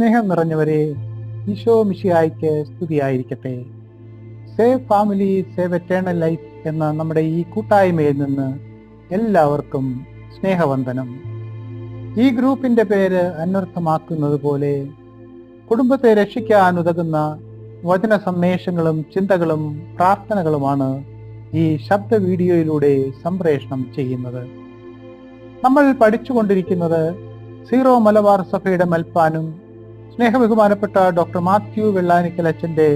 സ്നേഹം നിറഞ്ഞവരെ, ഈശോ മിശിഹായ്ക്ക് സ്തുതിയായിരിക്കട്ടെ. Save family save eternal life എന്ന നമ്മുടെ ഈ കൂട്ടായ്മയിൽ നിന്ന് എല്ലാവർക്കും സ്നേഹവന്ദനം. ഈ ഗ്രൂപ്പിന്റെ പേര് അന്വർത്ഥമാക്കുന്നത് പോലെ കുടുംബത്തെ രക്ഷിക്കാൻ ഉതകുന്ന വചന സന്ദേശങ്ങളും ചിന്തകളും പ്രാർത്ഥനകളുമാണ് ഈ ശബ്ദ വീഡിയോയിലൂടെ സംപ്രേഷണം ചെയ്യുന്നത്. നമ്മൾ പഠിച്ചുകൊണ്ടിരിക്കുന്നത് സീറോ മലബാർ സഭയുടെ മൽപ്പാനും സ്നേഹബഹുമാനപ്പെട്ട ഡോക്ടർ മാത്യു വെള്ളാനിക്കൽ അച്ഛന്റെ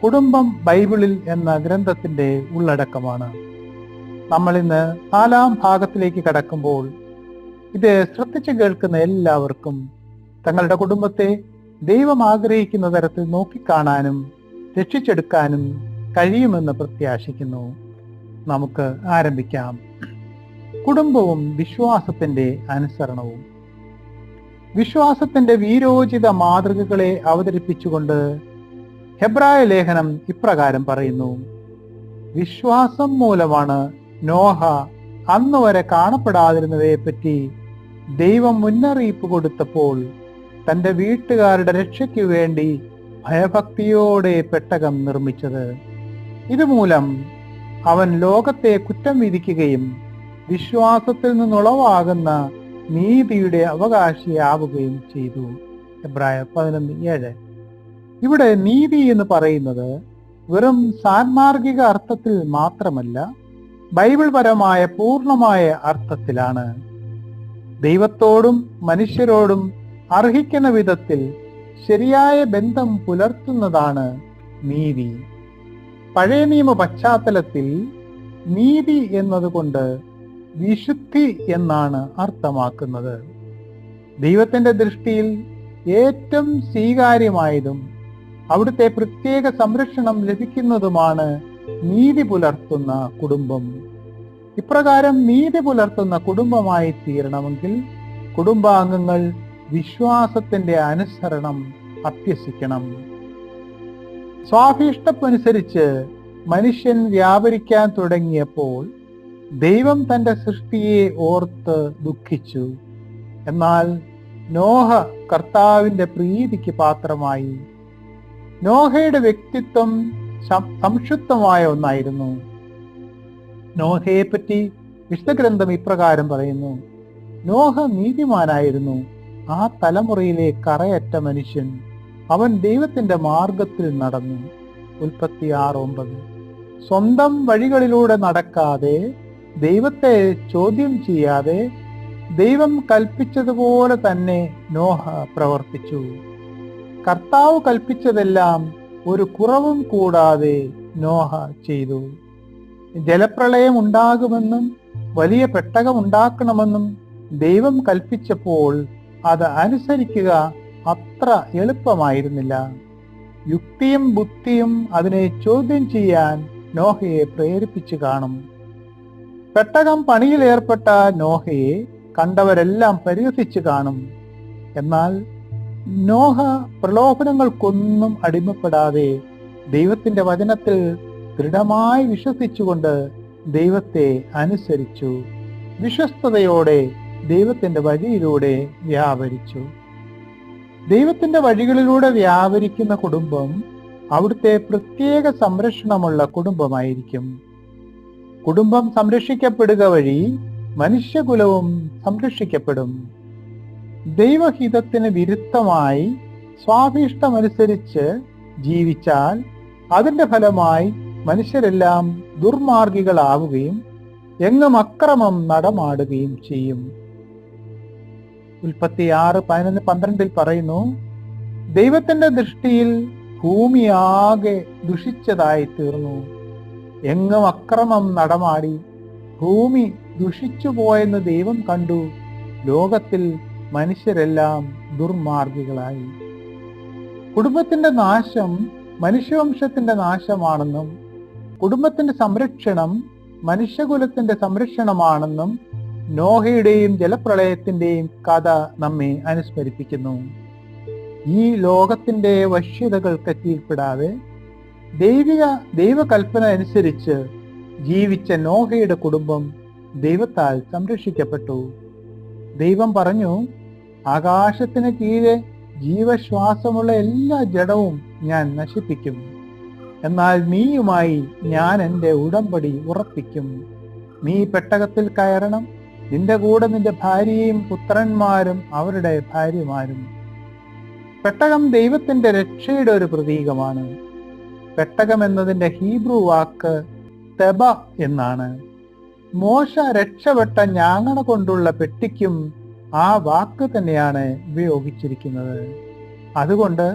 കുടുംബം ബൈബിളിൽ എന്ന ഗ്രന്ഥത്തിന്റെ ഉള്ളടക്കമാണ്. നമ്മൾ ഇന്ന് 4-ാം ഭാഗത്തിലേക്ക് കടക്കുമ്പോൾ ഇത് ശ്രദ്ധിച്ചു കേൾക്കുന്ന എല്ലാവർക്കും തങ്ങളുടെ കുടുംബത്തെ ദൈവം ആഗ്രഹിക്കുന്ന തരത്തിൽ നോക്കിക്കാണാനും രക്ഷിച്ചെടുക്കാനും കഴിയുമെന്ന് പ്രത്യാശിക്കുന്നു. നമുക്ക് ആരംഭിക്കാം. കുടുംബവും വിശ്വാസത്തിന്റെ അനുസരണവും. വിശ്വാസത്തിന്റെ വീരോചിത മാതൃകകളെ അവതരിപ്പിച്ചുകൊണ്ട് ഹെബ്രായ ലേഖനം ഇപ്രകാരം പറയുന്നു: വിശ്വാസം മൂലമാണ് നോഹ അന്നുവരെ കാണപ്പെടാതിരുന്നവയെ പറ്റി ദൈവം മുന്നറിയിപ്പ് കൊടുത്തപ്പോൾ തന്റെ വീട്ടുകാരുടെ രക്ഷയ്ക്കു വേണ്ടി ഭയഭക്തിയോടെ പെട്ടകം നിർമ്മിച്ചത്. ഇതുമൂലം അവൻ ലോകത്തെ കുറ്റം വിധിക്കുകയും വിശ്വാസത്തിൽ നിന്നുളവാകുന്ന നീതിയുടെ അവകാശിയാവുകയും ചെയ്തു. എബ്രായർ 11:7. ഇവിടെ നീതി എന്ന് പറയുന്നത് വെറും സാൻമാർഗിക അർത്ഥത്തിൽ മാത്രമല്ല, ബൈബിൾ പരമായ പൂർണ്ണമായ അർത്ഥത്തിലാണ്. ദൈവത്തോടും മനുഷ്യരോടും അർഹിക്കുന്ന വിധത്തിൽ ശരിയായ ബന്ധം പുലർത്തുന്നതാണ് നീതി. പഴയ നിയമ പശ്ചാത്തലത്തിൽ നീതി എന്നതുകൊണ്ട് വിശുദ്ധി എന്നാണ് അർത്ഥമാക്കുന്നത്. ദൈവത്തിന്റെ ദൃഷ്ടിയിൽ ഏറ്റവും സ്വീകാര്യമായതും അവിടുത്തെ പ്രത്യേക സംരക്ഷണം ലഭിക്കുന്നതുമാണ് നീതി പുലർത്തുന്ന കുടുംബം. ഇപ്രകാരം നീതി പുലർത്തുന്ന കുടുംബമായി തീരണമെങ്കിൽ കുടുംബാംഗങ്ങൾ വിശ്വാസത്തിന്റെ അനുസരണം അഭ്യസിക്കണം. സ്വാഭീഷ്ടമനുസരിച്ച് മനുഷ്യൻ വ്യാപരിക്കാൻ തുടങ്ങിയപ്പോൾ ദൈവം തന്റെ സൃഷ്ടിയെ ഓർത്ത് ദുഃഖിച്ചു. എന്നാൽ നോഹ കർത്താവിന്റെ പ്രീതിക്ക് പാത്രമായി. നോഹയുടെ വ്യക്തിത്വം സംക്ഷുപ്തമായ ഒന്നായിരുന്നു. നോഹയെ പറ്റി വിശുദ്ധ ഗ്രന്ഥം ഇപ്രകാരം പറയുന്നു: നോഹ നീതിമാനായിരുന്നു, ആ തലമുറയിലെ കറയറ്റ മനുഷ്യൻ. അവൻ ദൈവത്തിന്റെ മാർഗത്തിൽ നടന്നു. ഉൽപ്പത്തി 6:9. സ്വന്തം വഴികളിലൂടെ നടക്കാതെ, ദൈവത്തെ ചോദ്യം ചെയ്യാതെ, ദൈവം കൽപ്പിച്ചതുപോലെ തന്നെ നോഹ പ്രവർത്തിച്ചു. കർത്താവ് കൽപ്പിച്ചതെല്ലാം ഒരു കുറവും കൂടാതെ നോഹ ചെയ്തു. ജലപ്രളയം ഉണ്ടാകുമെന്നും വലിയ പെട്ടകം ഉണ്ടാക്കണമെന്നും ദൈവം കൽപ്പിച്ചപ്പോൾ അത് അനുസരിക്കുക അത്ര എളുപ്പമായിരുന്നില്ല. യുക്തിയും ബുദ്ധിയും അതിനെ ചോദ്യം ചെയ്യാൻ നോഹയെ പ്രേരിപ്പിച്ചു കാണും. പെട്ടകം പണിയിൽ ഏർപ്പെട്ട നോഹയെ കണ്ടവരെല്ലാം പരിഹസിച്ചു കാണും. എന്നാൽ നോഹ പ്രലോഭനങ്ങൾക്കൊന്നും അടിമപ്പെടാതെ ദൈവത്തിന്റെ വചനത്തിൽ ദൃഢമായി വിശ്വസിച്ചുകൊണ്ട് ദൈവത്തെ അനുസരിച്ചു. വിശ്വസ്തയോടെ ദൈവത്തിന്റെ വഴിയിലൂടെ വ്യാപരിച്ചു. ദൈവത്തിന്റെ വഴികളിലൂടെ വ്യാപരിക്കുന്ന കുടുംബം അവിടുത്തെ പ്രത്യേക സംരക്ഷണമുള്ള കുടുംബമായിരിക്കും. കുടുംബം സംരക്ഷിക്കപ്പെടുക വഴി മനുഷ്യകുലവും സംരക്ഷിക്കപ്പെടും. ദൈവഹിതത്തിന് വിരുദ്ധമായി സ്വാഭീഷ്ടമനുസരിച്ച് ജീവിച്ചാൽ അതിന്റെ ഫലമായി മനുഷ്യരെല്ലാം ദുർമാർഗികളാവുകയും എങ്ങും അക്രമം നടമാടുകയും ചെയ്യും. ഉൽപ്പത്തി 6:11-12 പറയുന്നു: ദൈവത്തിന്റെ ദൃഷ്ടിയിൽ ഭൂമിയാകെ ദുഷിച്ചതായി തീർന്നു. എങ്ങും അക്രമം നടമാടി ഭൂമി ദുഷിച്ചുപോയെന്ന് ദൈവം കണ്ടു. ലോകത്തിൽ മനുഷ്യരെല്ലാം ദുർമാർഗികളായി. കുടുംബത്തിന്റെ നാശം മനുഷ്യവംശത്തിന്റെ നാശമാണെന്നും കുടുംബത്തിന്റെ സംരക്ഷണം മനുഷ്യകുലത്തിന്റെ സംരക്ഷണമാണെന്നും നോഹയുടെയും ജലപ്രളയത്തിന്റെയും കഥ നമ്മെ അനുസ്മരിപ്പിക്കുന്നു. ഈ ലോകത്തിന്റെ വശ്യതകൾക്ക് കീഴ്പ്പെടാതെ ദൈവകൽപ്പന അനുസരിച്ച് ജീവിച്ച നോഹയുടെ കുടുംബം ദൈവത്താൽ സംരക്ഷിക്കപ്പെട്ടു. ദൈവം പറഞ്ഞു, ആകാശത്തിന് കീഴെ ജീവശ്വാസമുള്ള എല്ലാ ജഡവും ഞാൻ നശിപ്പിക്കും. എന്നാൽ നീയുമായി ഞാൻ എൻ്റെ ഉടമ്പടി ഉറപ്പിക്കും. നീ പെട്ടകത്തിൽ കയറണം, നിന്റെ കൂടെ നിന്റെ ഭാര്യയും പുത്രന്മാരും അവരുടെ ഭാര്യമാരും. പെട്ടകം ദൈവത്തിന്റെ രക്ഷയുടെ ഒരു പ്രതീകമാണ്. പെട്ടകം എന്നതിന്റെ ഹീബ്രു വാക്ക് തെബ എന്നാണ്. മോശ രക്ഷപ്പെട്ട ഞാങ്ങണ കൊണ്ടുള്ള പെട്ടിക്കും ആ വാക്ക് തന്നെയാണ് ഉപയോഗിച്ചിരിക്കുന്നത്. അതുകൊണ്ട്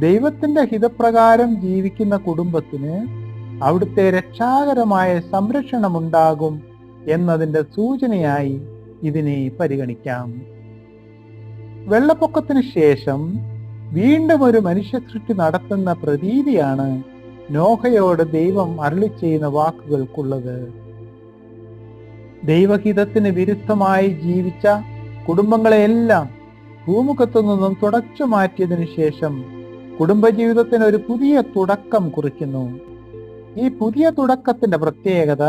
ദൈവത്തിന്റെ ഹിതപ്രകാരം ജീവിക്കുന്ന കുടുംബത്തിന് അവിടുത്തെ രക്ഷാകരമായ സംരക്ഷണമുണ്ടാകും എന്നതിന്റെ സൂചനയായി ഇതിനെ പരിഗണിക്കാം. വെള്ളപ്പൊക്കത്തിന് ശേഷം വീണ്ടും ഒരു മനുഷ്യ സൃഷ്ടി നടത്തുന്ന പ്രതീതിയാണ് നോഹയോട് ദൈവം അരുളി ചെയ്യുന്ന വാക്കുകൾക്കുള്ളത്. ദൈവഹിതത്തിന് വിരുദ്ധമായി ജീവിച്ച കുടുംബങ്ങളെയെല്ലാം ഭൂമുഖത്തു നിന്നും തുടച്ചു മാറ്റിയതിനു ശേഷം കുടുംബജീവിതത്തിന് ഒരു പുതിയ തുടക്കം കുറിക്കുന്നു. ഈ പുതിയ തുടക്കത്തിന്റെ പ്രത്യേകത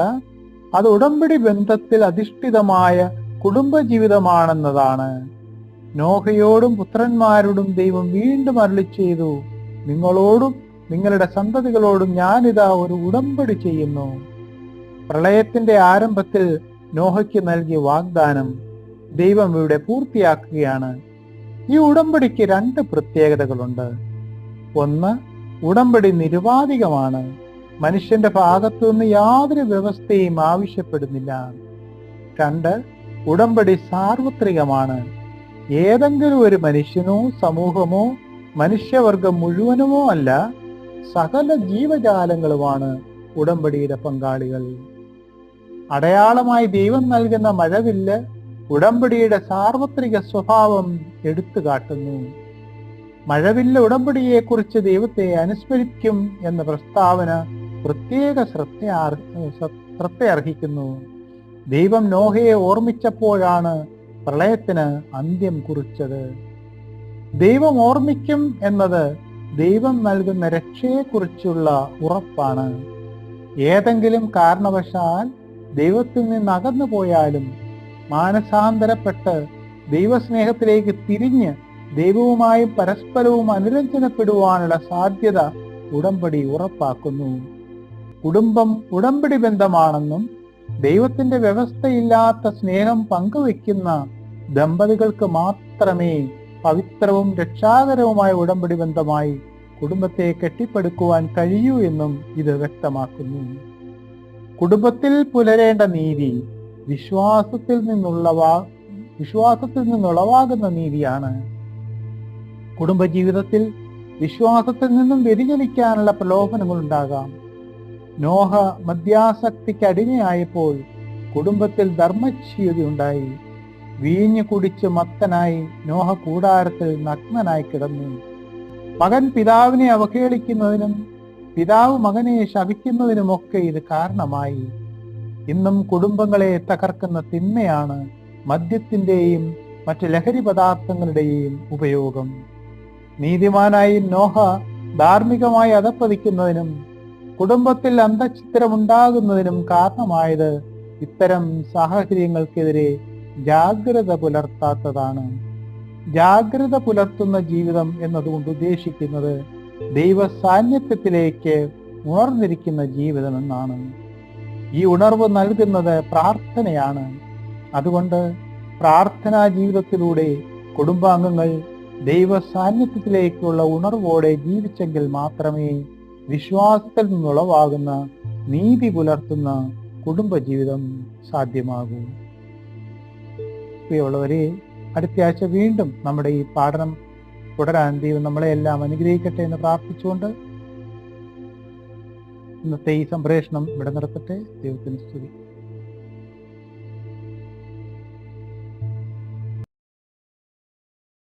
അത് ഉടമ്പടി ബന്ധത്തിൽ അധിഷ്ഠിതമായ കുടുംബജീവിതമാണെന്നതാണ്. നോഹയോടും പുത്രന്മാരോടും ദൈവം വീണ്ടും അരുളി ചെയ്തു, നിങ്ങളോടും നിങ്ങളുടെ സന്തതികളോടും ഞാനിതാ ഒരു ഉടമ്പടി ചെയ്യുന്നു. പ്രളയത്തിന്റെ ആരംഭത്തിൽ നോഹയ്ക്ക് നൽകിയ വാഗ്ദാനം ദൈവം ഇവിടെ പൂർത്തിയാക്കുകയാണ്. ഈ ഉടമ്പടിക്ക് 2 പ്രത്യേകതകളുണ്ട്. ഒന്ന്, ഉടമ്പടി നിരുപാധികമാണ്. മനുഷ്യന്റെ ഭാഗത്തുനിന്ന് യാതൊരു വ്യവസ്ഥയും ആവശ്യപ്പെടുന്നില്ല. 2, ഉടമ്പടി സാർവത്രികമാണ്. ഏതെങ്കിലും ഒരു മനുഷ്യനോ സമൂഹമോ മനുഷ്യവർഗം മുഴുവനുമോ അല്ല, സകല ജീവജാലങ്ങളുമാണ് ഉടമ്പടിയുടെ പങ്കാളികൾ. അടയാളമായി ദൈവം നൽകുന്ന മഴവില്ല് ഉടമ്പടിയുടെ സാർവത്രിക സ്വഭാവം എടുത്തു കാട്ടുന്നു. മഴവില്ല് ഉടമ്പടിയെക്കുറിച്ച് ദൈവത്തെ അനുസ്മരിക്കും എന്ന പ്രസ്താവന പ്രത്യേക ശ്രദ്ധയർഹിക്കുന്നു. ദൈവം നോഹയെ ഓർമ്മിച്ചപ്പോഴാണ് പ്രളയത്തിന് അന്ത്യം കുറിച്ചത്. ദൈവം ഓർമ്മിക്കും എന്നത് ദൈവം നൽകുന്ന രക്ഷയെക്കുറിച്ചുള്ള ഉറപ്പാണ്. ഏതെങ്കിലും കാരണവശാൽ ദൈവത്തിൽ നിന്ന് അകന്നു പോയാലും മാനസാന്തരപ്പെട്ട് ദൈവസ്നേഹത്തിലേക്ക് തിരിഞ്ഞ് ദൈവവുമായും പരസ്പരവും അനുരഞ്ജനപ്പെടുവാനുള്ള സാധ്യത ഉടമ്പടി ഉറപ്പാക്കുന്നു. കുടുംബം ഉടമ്പടി ബന്ധമാണെന്നും ദൈവത്തിന്റെ വ്യവസ്ഥയില്ലാത്ത സ്നേഹം പങ്കുവെക്കുന്ന ദമ്പതികൾക്ക് മാത്രമേ പവിത്രവും രക്ഷാകരവുമായ ഉടമ്പടി ബന്ധമായി കുടുംബത്തെ കെട്ടിപ്പടുക്കുവാൻ കഴിയൂ എന്നും ഇത് വ്യക്തമാക്കുന്നു. കുടുംബത്തിൽ പുലരേണ്ട നീതി വിശ്വാസത്തിൽ നിന്നുളവാകുന്ന നീതിയാണ്. കുടുംബജീവിതത്തിൽ വിശ്വാസത്തിൽ നിന്നും വ്യതിചലിക്കാനുള്ള പ്രലോഭനങ്ങൾ ഉണ്ടാകാം. നോഹ മദ്യാസക്തിക്ക് അടിമയായപ്പോൾ കുടുംബത്തിൽ ധർമ്മച്യുതി ഉണ്ടായി. വീഞ്ഞു കുടിച്ച് മത്തനായി നോഹ കൂടാരത്തിൽ നഗ്നനായി കിടന്നു. മകൻ പിതാവിനെ അവഹേളിക്കുന്നതിനും പിതാവ് മകനെ ശപിക്കുന്നതിനുമൊക്കെ ഇത് കാരണമായി. ഇന്നും കുടുംബങ്ങളെ തകർക്കുന്ന തിന്മയാണ് മദ്യത്തിന്റെയും മറ്റ് ലഹരി പദാർത്ഥങ്ങളുടെയും ഉപയോഗം. നീതിമാനായി നോഹ ധാർമ്മികമായി അധപ്പതിക്കുന്നതിനും കുടുംബത്തിൽ അന്തഃഛിദ്രമുണ്ടാകുന്നതിനും കാരണമായത് ഇത്തരം സാഹചര്യങ്ങൾക്കെതിരെ ജാഗ്രത പുലർത്താത്തതാണ്. ജാഗ്രത പുലർത്തുന്ന ജീവിതം എന്നതുകൊണ്ട് ഉദ്ദേശിക്കുന്നത് ദൈവ സാന്നിധ്യത്തിലേക്ക് ഉണർന്നിരിക്കുന്ന ജീവിതം എന്നാണ്. ഈ ഉണർവ് നൽകുന്നത് പ്രാർത്ഥനയാണ്. അതുകൊണ്ട് പ്രാർത്ഥനാ ജീവിതത്തിലൂടെ കുടുംബാംഗങ്ങൾ ദൈവ സാന്നിധ്യത്തിലേക്കുള്ള ഉണർവോടെ ജീവിച്ചെങ്കിൽ മാത്രമേ വിശ്വാസത്തിൽ നിന്നുളവാകുന്ന നീതി പുലർത്തുന്ന കുടുംബജീവിതം സാധ്യമാകൂ. പ്രിയമുള്ളവരെ, അടുത്ത ആഴ്ച വീണ്ടും നമ്മുടെ ഈ പഠനം തുടരാൻ ദൈവം നമ്മളെ എല്ലാം അനുഗ്രഹിക്കട്ടെ എന്ന് പ്രാർത്ഥിച്ചുകൊണ്ട് ഇന്നത്തെ ഈ സംപ്രേഷണം ഇവിടെ നിർത്തട്ടെ. ദൈവത്തിന് സ്തുതി.